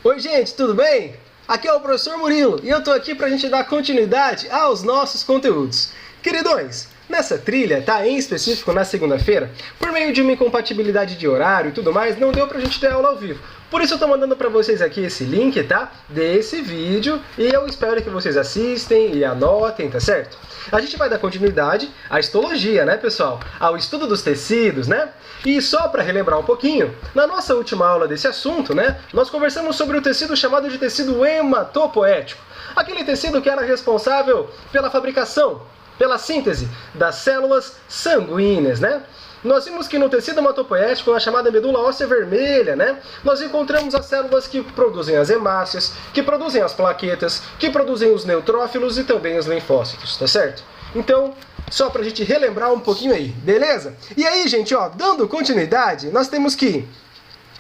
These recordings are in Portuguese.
Oi gente, tudo bem? Aqui é o professor Murilo e eu tô aqui pra gente dar continuidade aos nossos conteúdos. Queridões, nessa trilha, tá, em específico na segunda-feira, por meio de uma incompatibilidade de horário e tudo mais, não deu pra gente ter aula ao vivo. Por isso eu tô mandando pra vocês aqui esse link, tá, desse vídeo, e eu espero que vocês assistem e anotem, tá certo? A gente vai dar continuidade à histologia, né, pessoal? Ao estudo dos tecidos, né? E só para relembrar um pouquinho, na nossa última aula desse assunto, né, nós conversamos sobre o tecido chamado de tecido hematopoético. Aquele tecido que era responsável pela fabricação, pela síntese das células sanguíneas, né? Nós vimos que no tecido hematopoético, na chamada medula óssea vermelha, né, nós encontramos as células que produzem as hemácias, que produzem as plaquetas, que produzem os neutrófilos e também os linfócitos, tá certo? Então, só pra gente relembrar um pouquinho aí, beleza? E aí, gente, ó, dando continuidade, nós temos que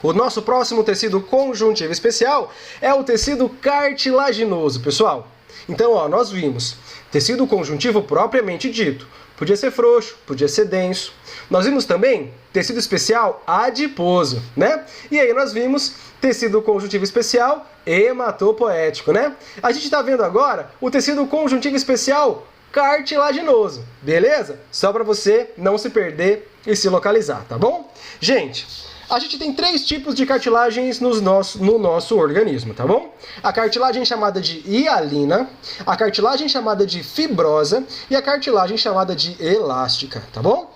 o nosso próximo tecido conjuntivo especial é o tecido cartilaginoso, pessoal. Então, ó, nós vimos tecido conjuntivo propriamente dito. Podia ser frouxo, podia ser denso. Nós vimos também tecido especial adiposo, né? E aí nós vimos tecido conjuntivo especial hematopoético, né? A gente está vendo agora o tecido conjuntivo especial cartilaginoso, beleza? Só para você não se perder e se localizar, tá bom? Gente, a gente tem três tipos de cartilagens no nosso organismo, tá bom? A cartilagem chamada de hialina, a cartilagem chamada de fibrosa e a cartilagem chamada de elástica, tá bom?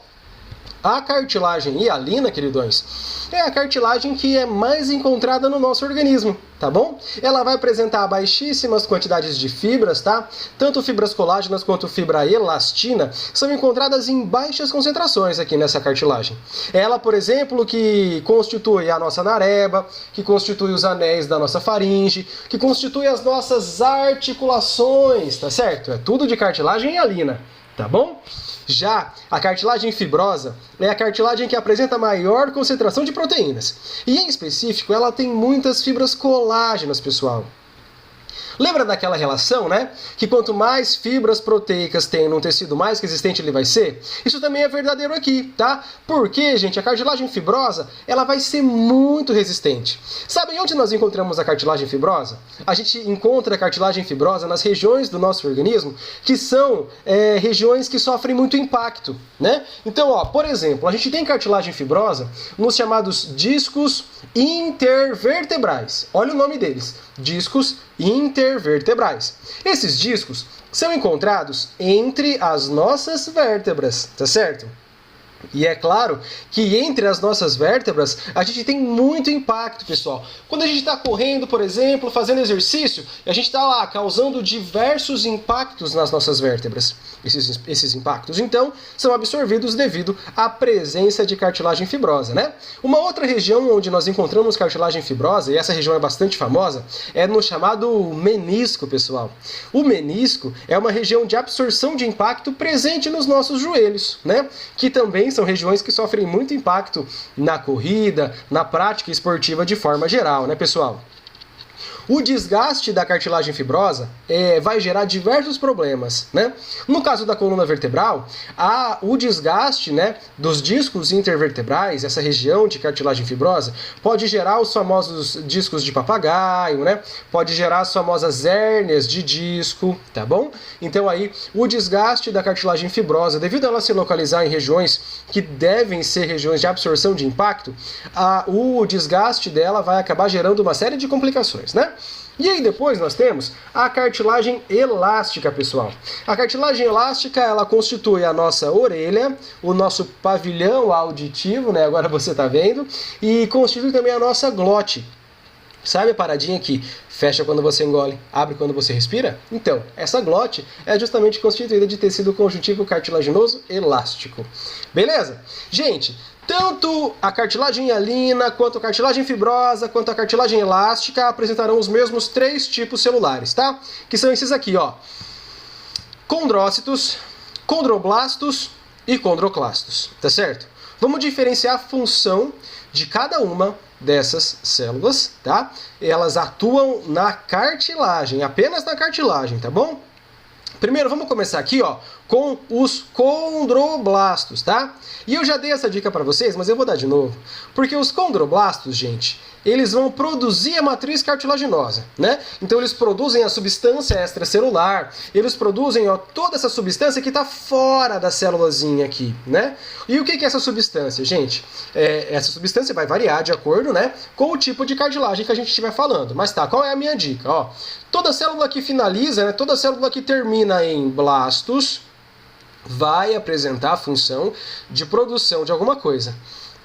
A cartilagem hialina, queridões, é a cartilagem que é mais encontrada no nosso organismo, tá bom? Ela vai apresentar baixíssimas quantidades de fibras, tá? Tanto fibras colágenas quanto fibra elastina são encontradas em baixas concentrações aqui nessa cartilagem. Ela, por exemplo, que constitui a nossa nareba, que constitui os anéis da nossa faringe, que constitui as nossas articulações, tá certo? É tudo de cartilagem hialina, tá bom? Já a cartilagem fibrosa é a cartilagem que apresenta maior concentração de proteínas. E em específico, ela tem muitas fibras colágenas, pessoal. Lembra daquela relação, né? Que quanto mais fibras proteicas tem num tecido, mais resistente ele vai ser? Isso também é verdadeiro aqui, tá? Porque, gente, a cartilagem fibrosa, ela vai ser muito resistente. Sabem onde nós encontramos a cartilagem fibrosa? A gente encontra a cartilagem fibrosa nas regiões do nosso organismo que são regiões que sofrem muito impacto, né? Então, ó, por exemplo, a gente tem cartilagem fibrosa nos chamados discos intervertebrais. Olha o nome deles, discos intervertebrais. Esses discos são encontrados entre as nossas vértebras, tá certo? E é claro que entre as nossas vértebras a gente tem muito impacto, pessoal. Quando a gente está correndo, por exemplo, fazendo exercício, a gente está lá causando diversos impactos nas nossas vértebras. Esses impactos, então, são absorvidos devido à presença de cartilagem fibrosa, né? Uma outra região onde nós encontramos cartilagem fibrosa, e essa região é bastante famosa, é no chamado menisco, pessoal. O menisco é uma região de absorção de impacto presente nos nossos joelhos, né? Que também são regiões que sofrem muito impacto na corrida, na prática esportiva de forma geral, né, pessoal? O desgaste da cartilagem fibrosa vai gerar diversos problemas, né? No caso da coluna vertebral, o desgaste, né, dos discos intervertebrais, essa região de cartilagem fibrosa, pode gerar os famosos discos de papagaio, né? Pode gerar as famosas hérnias de disco, tá bom? Então aí, o desgaste da cartilagem fibrosa, devido a ela se localizar em regiões que devem ser regiões de absorção de impacto, o desgaste dela vai acabar gerando uma série de complicações, né? E aí depois nós temos a cartilagem elástica, pessoal. A cartilagem elástica, ela constitui a nossa orelha, o nosso pavilhão auditivo, né? Agora você está vendo, e constitui também a nossa glote. Sabe a paradinha que fecha quando você engole, abre quando você respira? Então, essa glote é justamente constituída de tecido conjuntivo cartilaginoso elástico. Beleza? Gente, tanto a cartilagem hialina, quanto a cartilagem fibrosa, quanto a cartilagem elástica apresentarão os mesmos três tipos celulares, tá? Que são esses aqui, ó. Condrócitos, condroblastos e condroclastos, tá certo? Vamos diferenciar a função de cada uma dessas células, tá? Elas atuam na cartilagem, apenas na cartilagem, tá bom? Primeiro, vamos começar aqui, ó, com os condroblastos, tá? E eu já dei essa dica para vocês, mas eu vou dar de novo. Porque os condroblastos, gente, eles vão produzir a matriz cartilaginosa, né? Então eles produzem a substância extracelular, eles produzem toda essa substância que está fora da célulazinha aqui, né? E o que é essa substância, gente? Essa substância vai variar de acordo, né, com o tipo de cartilagem que a gente estiver falando. Mas tá, qual é a minha dica? Ó, toda célula que finaliza, né, toda célula que termina em blastos vai apresentar a função de produção de alguma coisa.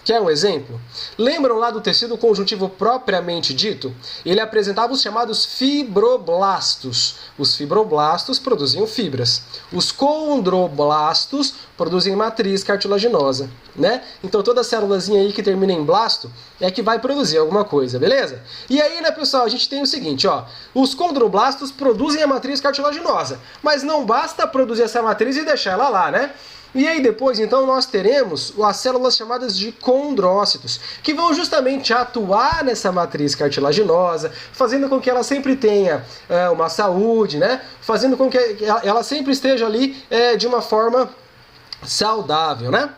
Quer um exemplo? Lembram lá do tecido conjuntivo propriamente dito? Ele apresentava os chamados fibroblastos. Os fibroblastos produziam fibras. Os condroblastos produzem matriz cartilaginosa, né? Então toda célulazinha aí que termina em blasto é que vai produzir alguma coisa, beleza? E aí, né, pessoal, a gente tem o seguinte, ó. Os condroblastos produzem a matriz cartilaginosa, mas não basta produzir essa matriz e deixar ela lá, né? E aí depois, então, nós teremos as células chamadas de condrócitos, que vão justamente atuar nessa matriz cartilaginosa, fazendo com que ela sempre tenha uma saúde, né? Fazendo com que ela sempre esteja ali de uma forma saudável, né?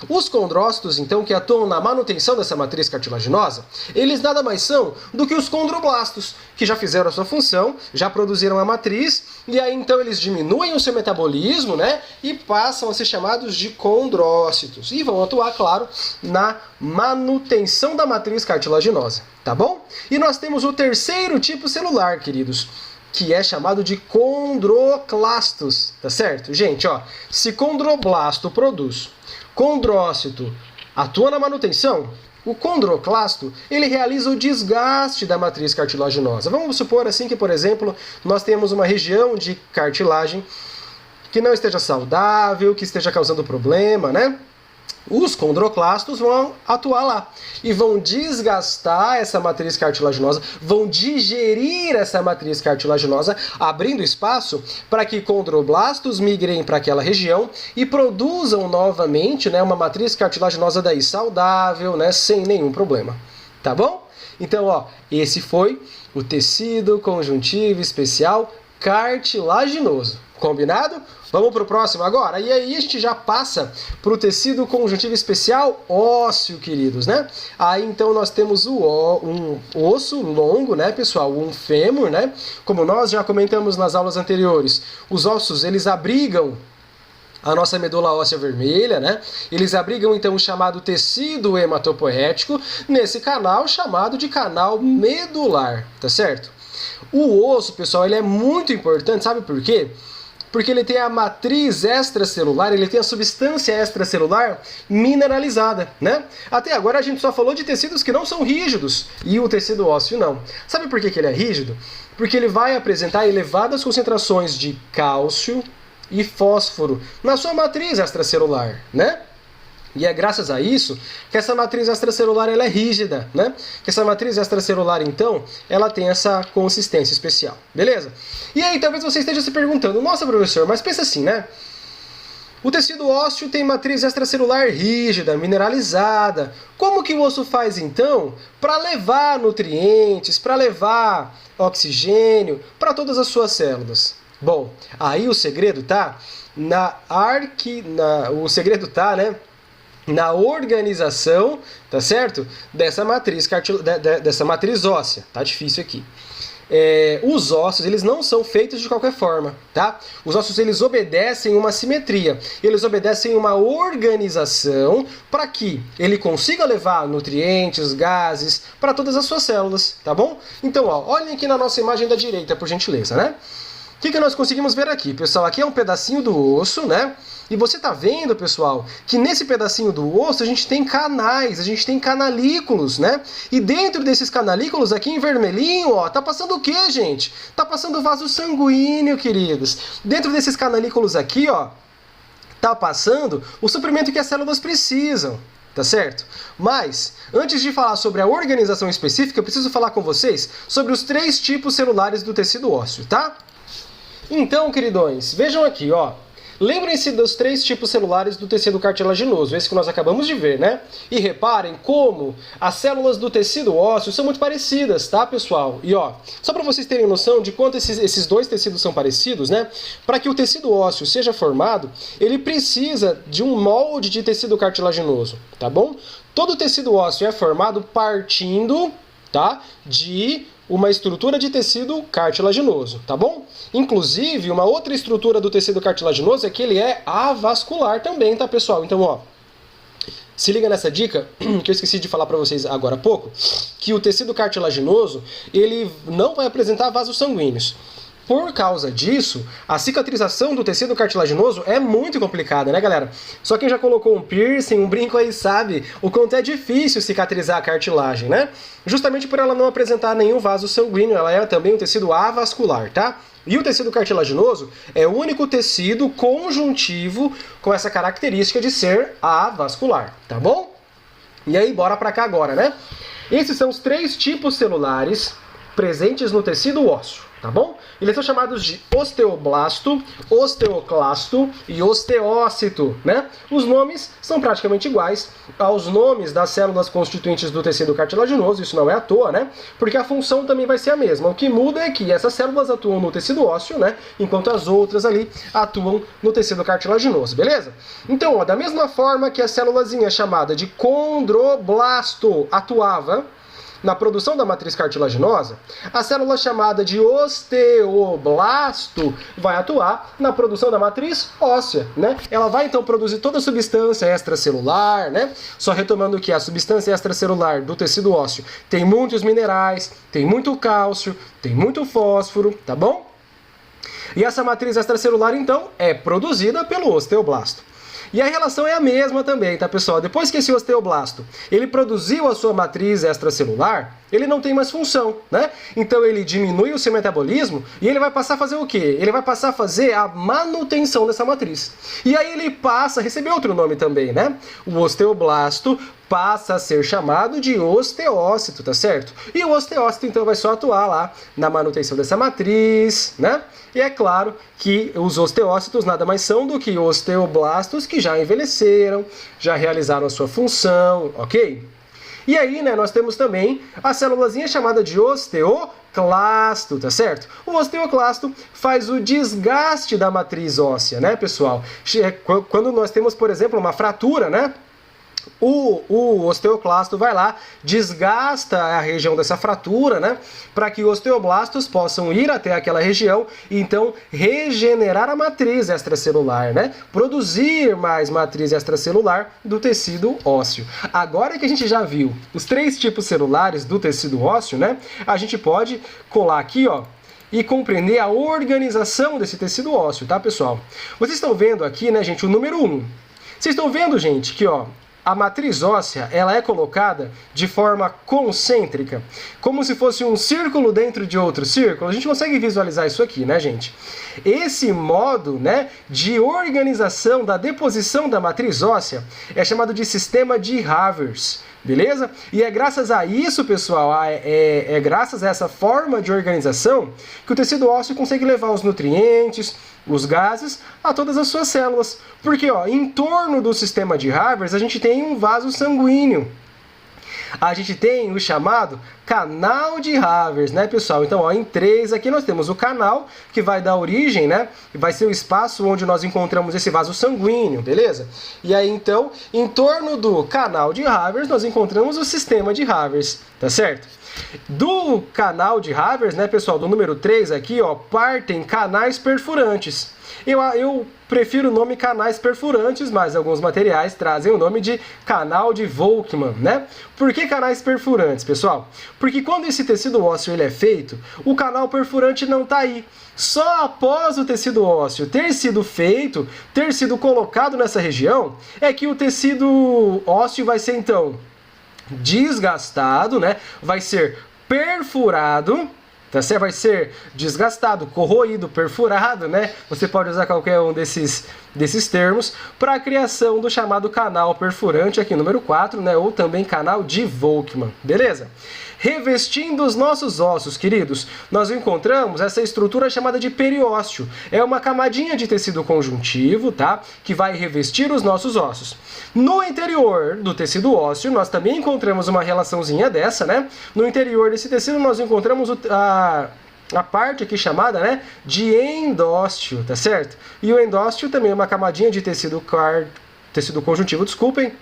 Os condrócitos, então, que atuam na manutenção dessa matriz cartilaginosa, eles nada mais são do que os condroblastos, que já fizeram a sua função, já produziram a matriz, e aí então eles diminuem o seu metabolismo, né, e passam a ser chamados de condrócitos, e vão atuar, claro, na manutenção da matriz cartilaginosa, tá bom? E nós temos o terceiro tipo celular, queridos, que é chamado de condroclastos, tá certo? Gente, ó, se condroblasto produz, condrócito atua na manutenção, o condroclasto, ele realiza o desgaste da matriz cartilaginosa. Vamos supor assim que, por exemplo, nós temos uma região de cartilagem que não esteja saudável, que esteja causando problema, né? Os condroclastos vão atuar lá e vão desgastar essa matriz cartilaginosa, vão digerir essa matriz cartilaginosa, abrindo espaço para que condroblastos migrem para aquela região e produzam novamente, né, uma matriz cartilaginosa daí saudável, né, sem nenhum problema. Tá bom? Então, ó, esse foi o tecido conjuntivo especial cartilaginoso. Combinado? Vamos para o próximo agora? E aí a gente já passa para o tecido conjuntivo especial ósseo, queridos, né? Aí então nós temos um osso longo, né, pessoal? Um fêmur, né? Como nós já comentamos nas aulas anteriores, os ossos, eles abrigam a nossa medula óssea vermelha, né? Eles abrigam então o chamado tecido hematopoético nesse canal chamado de canal medular, tá certo? O osso, pessoal, ele é muito importante, sabe por quê? Porque ele tem a matriz extracelular, ele tem a substância extracelular mineralizada, né? Até agora a gente só falou de tecidos que não são rígidos, e o tecido ósseo não. Sabe por que ele é rígido? Porque ele vai apresentar elevadas concentrações de cálcio e fósforo na sua matriz extracelular, né? E é graças a isso que essa matriz extracelular ela é rígida, né? Que essa matriz extracelular, então, ela tem essa consistência especial, beleza? E aí, talvez você esteja se perguntando, nossa, professor, mas pensa assim, né? O tecido ósseo tem matriz extracelular rígida, mineralizada. Como que o osso faz, então, para levar nutrientes, para levar oxigênio para todas as suas células? Bom, aí o segredo tá na organização, tá certo? Dessa matriz óssea. Tá difícil aqui. Os ossos, eles não são feitos de qualquer forma, tá? Os ossos, eles obedecem uma simetria. Eles obedecem uma organização para que ele consiga levar nutrientes, gases para todas as suas células, tá bom? Então, ó, olhem aqui na nossa imagem da direita, por gentileza, né? O que nós conseguimos ver aqui, pessoal? Aqui é um pedacinho do osso, né? E você está vendo, pessoal, que nesse pedacinho do osso a gente tem canais, a gente tem canalículos, né? E dentro desses canalículos, aqui em vermelhinho, ó, tá passando o quê, gente? Tá passando vaso sanguíneo, queridos. Dentro desses canalículos aqui, ó, tá passando o suprimento que as células precisam. Tá certo? Mas, antes de falar sobre a organização específica, eu preciso falar com vocês sobre os 3 tipos celulares do tecido ósseo, tá? Então, queridões, vejam aqui, ó. Lembrem-se dos 3 tipos celulares do tecido cartilaginoso, esse que nós acabamos de ver, né? E reparem como as células do tecido ósseo são muito parecidas, tá, pessoal? E ó, só para vocês terem noção de quanto esses 2 tecidos são parecidos, né? Para que o tecido ósseo seja formado, ele precisa de um molde de tecido cartilaginoso, tá bom? Todo tecido ósseo é formado partindo tá? De uma estrutura de tecido cartilaginoso, tá bom? Inclusive, uma outra estrutura do tecido cartilaginoso é que ele é avascular também, tá, pessoal? Então, ó, se liga nessa dica, que eu esqueci de falar para vocês agora há pouco, que o tecido cartilaginoso, ele não vai apresentar vasos sanguíneos. Por causa disso, a cicatrização do tecido cartilaginoso é muito complicada, né, galera? Só quem já colocou um piercing, um brinco aí sabe o quanto é difícil cicatrizar a cartilagem, né? Justamente por ela não apresentar nenhum vaso sanguíneo, ela é também um tecido avascular, tá? E o tecido cartilaginoso é o único tecido conjuntivo com essa característica de ser avascular, tá bom? E aí, bora pra cá agora, né? Esses são os 3 tipos celulares presentes no tecido ósseo, tá bom? Eles são chamados de osteoblasto, osteoclasto e osteócito, né? Os nomes são praticamente iguais aos nomes das células constituintes do tecido cartilaginoso, isso não é à toa, né? Porque a função também vai ser a mesma. O que muda é que essas células atuam no tecido ósseo, né? Enquanto as outras ali atuam no tecido cartilaginoso, beleza? Então, ó, da mesma forma que a célulazinha chamada de condroblasto atuava na produção da matriz cartilaginosa, a célula chamada de osteoblasto vai atuar na produção da matriz óssea, né? Ela vai então produzir toda a substância extracelular, né? Só retomando que a substância extracelular do tecido ósseo tem muitos minerais, tem muito cálcio, tem muito fósforo, tá bom? E essa matriz extracelular então é produzida pelo osteoblasto. E a relação é a mesma também, tá, pessoal? Depois que esse osteoblasto, ele produziu a sua matriz extracelular, ele não tem mais função, né? Então ele diminui o seu metabolismo e ele vai passar a fazer o quê? Ele vai passar a fazer a manutenção dessa matriz. E aí ele passa a receber outro nome também, né? O osteoblasto passa a ser chamado de osteócito, tá certo? E o osteócito, então, vai só atuar lá na manutenção dessa matriz, né? E é claro que os osteócitos nada mais são do que osteoblastos que já envelheceram, já realizaram a sua função, ok? E aí, né, nós temos também a célulazinha chamada de osteoclasto, tá certo? O osteoclasto faz o desgaste da matriz óssea, né, pessoal? Quando nós temos, por exemplo, uma fratura, né? O osteoclasto vai lá, desgasta a região dessa fratura, né, para que os osteoblastos possam ir até aquela região e então regenerar a matriz extracelular, né, produzir mais matriz extracelular do tecido ósseo. Agora que a gente já viu os 3 tipos celulares do tecido ósseo, né, a gente pode colar aqui, ó, e compreender a organização desse tecido ósseo, tá, pessoal? Vocês estão vendo aqui, né, gente, o número 1. Vocês estão vendo, gente, que, ó, a matriz óssea, ela é colocada de forma concêntrica, como se fosse um círculo dentro de outro círculo. A gente consegue visualizar isso aqui, né, gente? Esse modo, né, de organização da deposição da matriz óssea é chamado de sistema de Havers, beleza? E é graças a isso, pessoal, é graças a essa forma de organização que o tecido ósseo consegue levar os nutrientes, os gases, a todas as suas células. Porque, ó, em torno do sistema de Havers, a gente tem um vaso sanguíneo. A gente tem o chamado canal de Havers, né, pessoal? Então, ó, em 3 aqui nós temos o canal, que vai dar origem, né? Vai ser o espaço onde nós encontramos esse vaso sanguíneo, beleza? E aí, então, em torno do canal de Havers, nós encontramos o sistema de Havers, tá certo? Do canal de Havers, né, pessoal, do número 3 aqui, ó, partem canais perfurantes. Eu prefiro o nome canais perfurantes, mas alguns materiais trazem o nome de canal de Volkmann, né? Por que canais perfurantes, pessoal? Porque quando esse tecido ósseo ele é feito, o canal perfurante não está aí. Só após o tecido ósseo ter sido feito, ter sido colocado nessa região, é que o tecido ósseo vai ser, então, desgastado, né? Vai ser perfurado, tá certo? Vai ser desgastado, corroído, perfurado, né? Você pode usar qualquer um desses termos para a criação do chamado canal perfurante, aqui número 4, né? Ou também canal de Volkmann, beleza? Revestindo os nossos ossos, queridos, nós encontramos essa estrutura chamada de periósteo. É uma camadinha de tecido conjuntivo, tá? Que vai revestir os nossos ossos. No interior do tecido ósseo, nós também encontramos uma relaçãozinha dessa, né? No interior desse tecido, nós encontramos a parte aqui chamada, né, de endósteo, tá certo? E o endósteo também é uma camadinha de tecido conjuntivo, desculpem,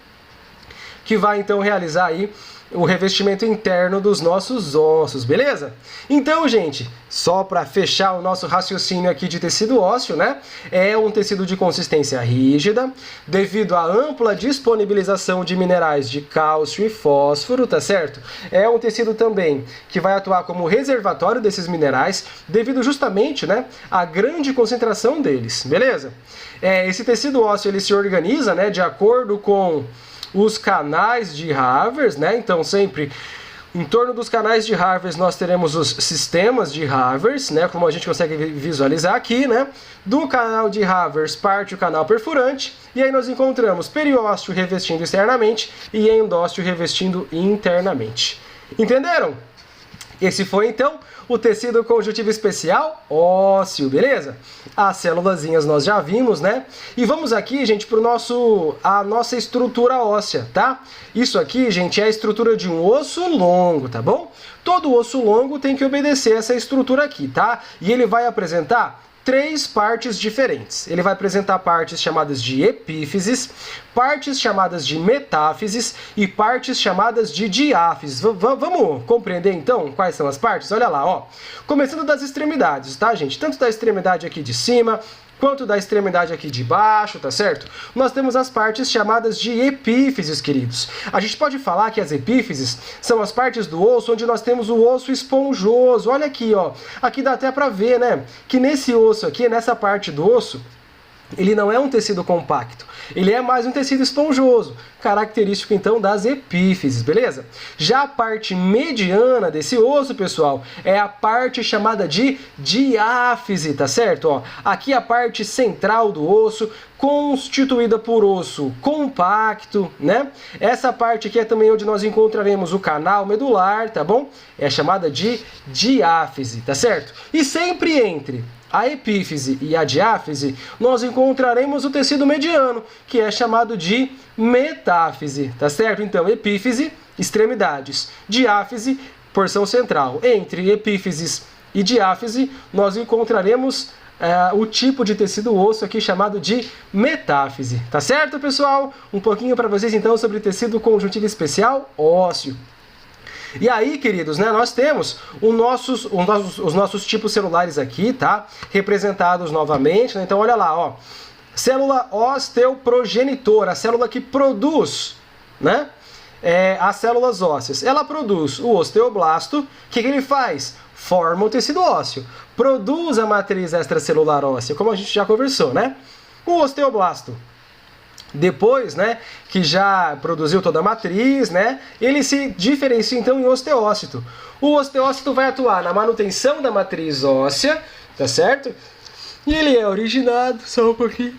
que vai então realizar aí o revestimento interno dos nossos ossos, beleza? Então, gente, só para fechar o nosso raciocínio aqui de tecido ósseo, né? É um tecido de consistência rígida, devido à ampla disponibilização de minerais de cálcio e fósforo, tá certo? É um tecido também que vai atuar como reservatório desses minerais, devido justamente, né, à grande concentração deles, beleza? Esse tecido ósseo ele se organiza, né, de acordo com os canais de Havers, né? Então sempre em torno dos canais de Havers nós teremos os sistemas de Havers, né? Como a gente consegue visualizar aqui, né? Do canal de Havers parte o canal perfurante e aí nós encontramos periósteo revestindo externamente e endósteo revestindo internamente. Entenderam? Esse foi então o tecido conjuntivo especial ósseo, beleza? As célulazinhas nós já vimos, né? E vamos aqui, gente, para a nossa estrutura óssea, tá? Isso aqui, gente, é a estrutura de um osso longo, tá bom? Todo osso longo tem que obedecer essa estrutura aqui, tá? E ele vai apresentar três partes diferentes. Ele vai apresentar partes chamadas de epífises, partes chamadas de metáfises e partes chamadas de diáfises. Vamos compreender então quais são as partes? Olha lá, ó. Começando das extremidades, tá, gente? Tanto da extremidade aqui de cima quanto da extremidade aqui de baixo, tá certo? Nós temos as partes chamadas de epífises, queridos. A gente pode falar que as epífises são as partes do osso onde nós temos o osso esponjoso. Olha aqui, ó. Aqui dá até pra ver, né? Que nesse osso aqui, nessa parte do osso, ele não é um tecido compacto, ele é mais um tecido esponjoso, característico então das epífises, beleza? Já a parte mediana desse osso, pessoal, é a parte chamada de diáfise, tá certo? Ó, aqui a parte central do osso, constituída por osso compacto, né? Essa parte aqui é também onde nós encontraremos o canal medular, tá bom? É chamada de diáfise, tá certo? E sempre entre a epífise e a diáfise, nós encontraremos o tecido mediano, que é chamado de metáfise, tá certo? Então, epífise, extremidades, diáfise, porção central. Entre epífises e diáfise, nós encontraremos o tipo de tecido osso aqui chamado de metáfise, tá certo, pessoal? Um pouquinho para vocês, então, sobre tecido conjuntivo especial ósseo. E aí, queridos, né, nós temos os nossos tipos celulares aqui, tá? Representados novamente, né? Então, olha lá, ó. Célula osteoprogenitora, a célula que produz, né? As células ósseas. Ela produz o osteoblasto. O que ele faz? Forma o tecido ósseo. Produz a matriz extracelular óssea, como a gente já conversou, né? O osteoblasto, depois, né, que já produziu toda a matriz, né, ele se diferencia então em osteócito. O osteócito vai atuar na manutenção da matriz óssea, tá certo? E ele é originado, só um pouquinho.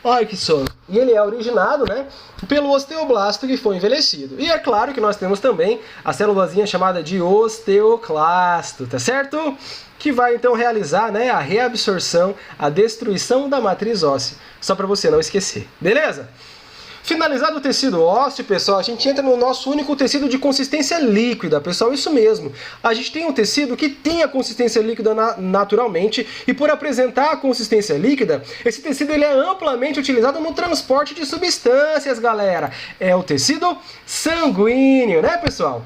Ai, que sono. E ele é originado, né, pelo osteoblasto que foi envelhecido. E é claro que nós temos também a célulazinha chamada de osteoclasto, tá certo? Que vai então realizar, né, a reabsorção, a destruição da matriz óssea. Só para você não esquecer, beleza? Finalizado o tecido ósseo, pessoal, a gente entra no nosso único tecido de consistência líquida, pessoal, isso mesmo. A gente tem um tecido que tem a consistência líquida naturalmente, e por apresentar a consistência líquida, esse tecido ele é amplamente utilizado no transporte de substâncias, galera. É o tecido sanguíneo, né, pessoal?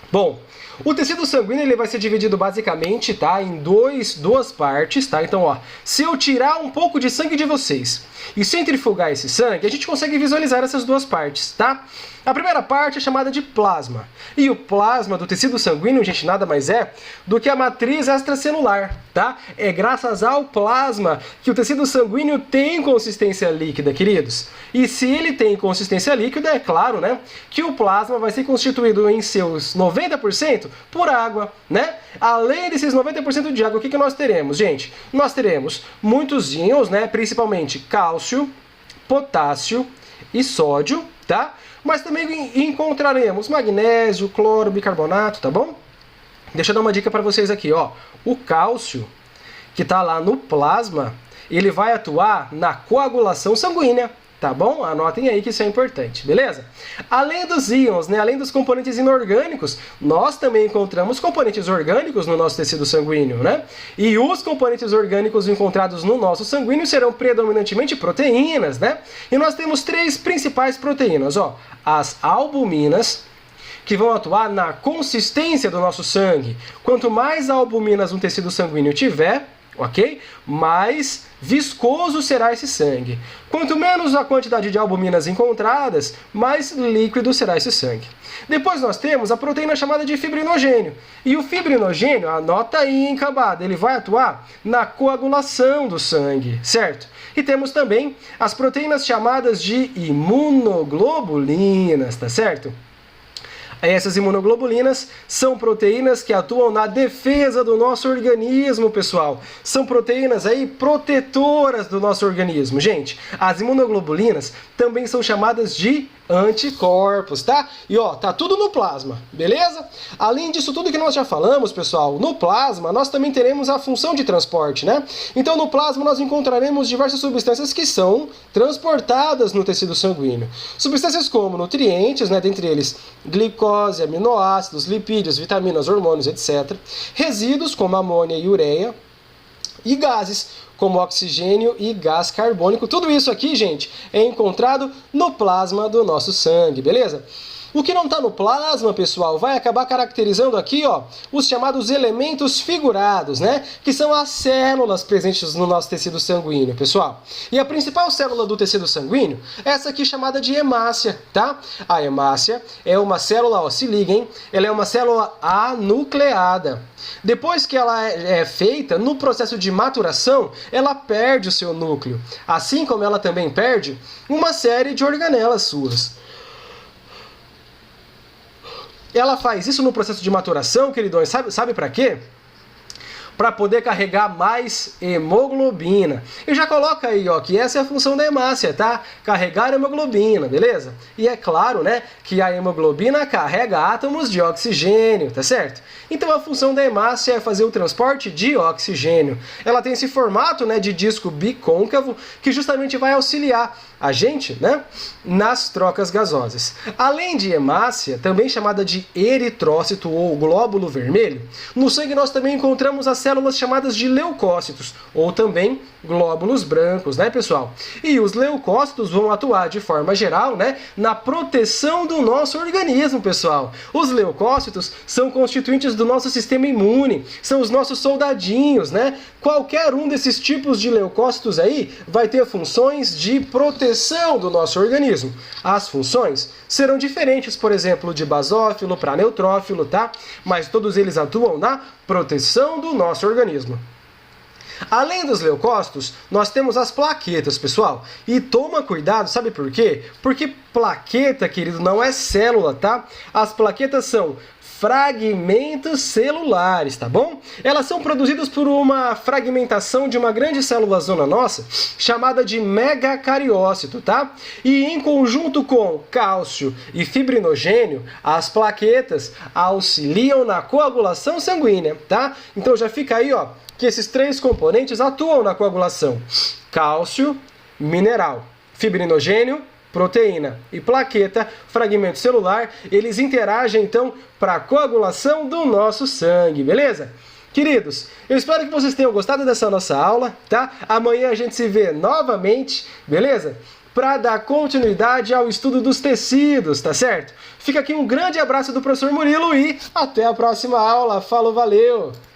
Bom, o tecido sanguíneo ele vai ser dividido basicamente, tá, em duas partes, tá? Então, ó, se eu tirar um pouco de sangue de vocês e centrifugar esse sangue, a gente consegue visualizar essas duas partes, tá? A primeira parte é chamada de plasma. E o plasma do tecido sanguíneo, gente, nada mais é do que a matriz extracelular, tá? É graças ao plasma que o tecido sanguíneo tem consistência líquida, queridos. E se ele tem consistência líquida, é claro, né, que o plasma vai ser constituído em seus 90% por água, né? Além desses 90% de água, o que nós teremos, gente? Nós teremos muitos íons, né, principalmente cálcio, potássio e sódio, tá? Mas também encontraremos magnésio, cloro, bicarbonato, tá bom? Deixa eu dar uma dica para vocês aqui, ó. O cálcio, que está lá no plasma, ele vai atuar na coagulação sanguínea, tá bom? Anotem aí que isso é importante, beleza? Além dos íons, né, além dos componentes inorgânicos, nós também encontramos componentes orgânicos no nosso tecido sanguíneo, né? E os componentes orgânicos encontrados no nosso sanguíneo serão predominantemente proteínas, né? E nós temos três principais proteínas, ó. As albuminas, que vão atuar na consistência do nosso sangue. Quanto mais albuminas um tecido sanguíneo tiver, ok? Mais viscoso será esse sangue. Quanto menos a quantidade de albuminas encontradas, mais líquido será esse sangue. Depois nós temos a proteína chamada de fibrinogênio. E o fibrinogênio, anota aí em cambada, ele vai atuar na coagulação do sangue, certo? E temos também as proteínas chamadas de imunoglobulinas, tá certo? Essas imunoglobulinas são proteínas que atuam na defesa do nosso organismo, pessoal. São proteínas aí protetoras do nosso organismo. Gente, as imunoglobulinas também são chamadas de anticorpos, tá? E ó, tá tudo no plasma, beleza? Além disso tudo que nós já falamos, pessoal, no plasma nós também teremos a função de transporte, né? Então no plasma nós encontraremos diversas substâncias que são transportadas no tecido sanguíneo. Substâncias como nutrientes, né, dentre eles glicose, aminoácidos, lipídios, vitaminas, hormônios, etc. Resíduos como amônia e ureia. E gases, como oxigênio e gás carbônico. Tudo isso aqui, gente, é encontrado no plasma do nosso sangue, beleza? O que não está no plasma, pessoal, vai acabar caracterizando aqui, ó, os chamados elementos figurados, né? Que são as células presentes no nosso tecido sanguíneo, pessoal. E a principal célula do tecido sanguíneo é essa aqui chamada de hemácia, tá? A hemácia é uma célula, ó, se liguem, ela é uma célula anucleada. Depois que ela é feita, no processo de maturação, ela perde o seu núcleo. Assim como ela também perde uma série de organelas suas. Ela faz isso no processo de maturação, queridões, sabe para quê? Para poder carregar mais hemoglobina. E já coloca aí, ó, que essa é a função da hemácia, tá? Carregar hemoglobina, beleza? E é claro, né, que a hemoglobina carrega átomos de oxigênio, tá certo? Então a função da hemácia é fazer o transporte de oxigênio. Ela tem esse formato, né, de disco bicôncavo que justamente vai auxiliar a gente, né, nas trocas gasosas. Além de hemácia, também chamada de eritrócito ou glóbulo vermelho, no sangue nós também encontramos as células chamadas de leucócitos, ou também glóbulos brancos, né, pessoal? E os leucócitos vão atuar de forma geral, né, na proteção do nosso organismo, pessoal. Os leucócitos são constituintes do nosso sistema imune, são os nossos soldadinhos, né? Qualquer um desses tipos de leucócitos aí vai ter funções de proteção do nosso organismo. As funções serão diferentes, por exemplo, de basófilo para neutrófilo, tá? Mas todos eles atuam na proteção do nosso organismo. Além dos leucócitos, nós temos as plaquetas, pessoal. E toma cuidado, sabe por quê? Porque plaqueta, querido, não é célula, tá? As plaquetas são fragmentos celulares, tá bom? Elas são produzidas por uma fragmentação de uma grande célula zona nossa, chamada de megacariócito, tá? E em conjunto com cálcio e fibrinogênio, as plaquetas auxiliam na coagulação sanguínea, tá? Então já fica aí, ó, que esses três componentes atuam na coagulação. Cálcio, mineral, fibrinogênio, proteína e plaqueta, fragmento celular, eles interagem então para a coagulação do nosso sangue, beleza? Queridos, eu espero que vocês tenham gostado dessa nossa aula, tá? Amanhã a gente se vê novamente, beleza? Para dar continuidade ao estudo dos tecidos, tá certo? Fica aqui um grande abraço do professor Murilo e até a próxima aula. Falou, valeu!